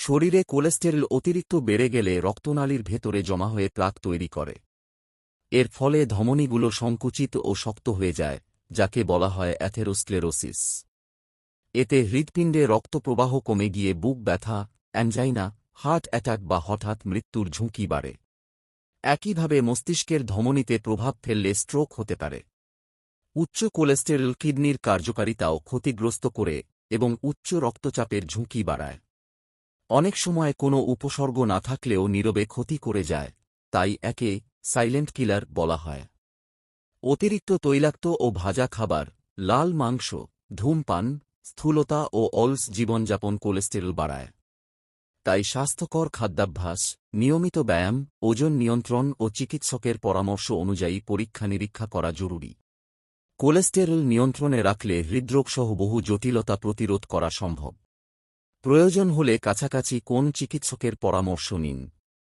শরীরে কোলেস্টেরল অতিরিক্ত বেড়ে গেলে রক্তনালীর ভেতরে জমা হয়ে প্লাক তৈরি করে। এর ফলে ধমনীগুলো সংকুচিত ও শক্ত হয়ে যায়, যাকে বলা হয় অ্যাথেরোস্ক্লেরোসিস। এতে হৃৎপিণ্ডে রক্তপ্রবাহ কমে গিয়ে বুক ব্যথা, অ্যানজাইনা, হার্ট অ্যাটাক বা হঠাৎ মৃত্যুর ঝুঁকি বাড়ে। একইভাবে মস্তিষ্কের ধমনীতে প্রভাব ফেললে স্ট্রোক হতে পারে। উচ্চ কোলেস্টেরল কিডনির কার্যকারিতাও ক্ষতিগ্রস্ত করে এবং উচ্চ রক্তচাপের ঝুঁকি বাড়ায়। অনেক সময় কোনো উপসর্গ না থাকলেও নীরবে ক্ষতি করে যায়, তাই একে সাইলেন্ট কিলার বলা হয়। অতিরিক্ত তৈলাক্ত ও ভাজা খাবার, লাল মাংস, ধূমপান, স্থূলতা ও অলস জীবনযাপন কোলেস্টেরল বাড়ায়। তাই স্বাস্থ্যকর খাদ্যাভ্যাস, নিয়মিত ব্যায়াম, ওজন নিয়ন্ত্রণ ও চিকিৎসকের পরামর্শ অনুযায়ী পরীক্ষা নিরীক্ষা করা জরুরি। কোলেস্টেরল নিয়ন্ত্রণে রাখলে হৃদরোগসহ বহু জটিলতা প্রতিরোধ করা সম্ভব। প্রয়োজন হলে কাছাকাছি কোন চিকিৎসকের পরামর্শ নিন।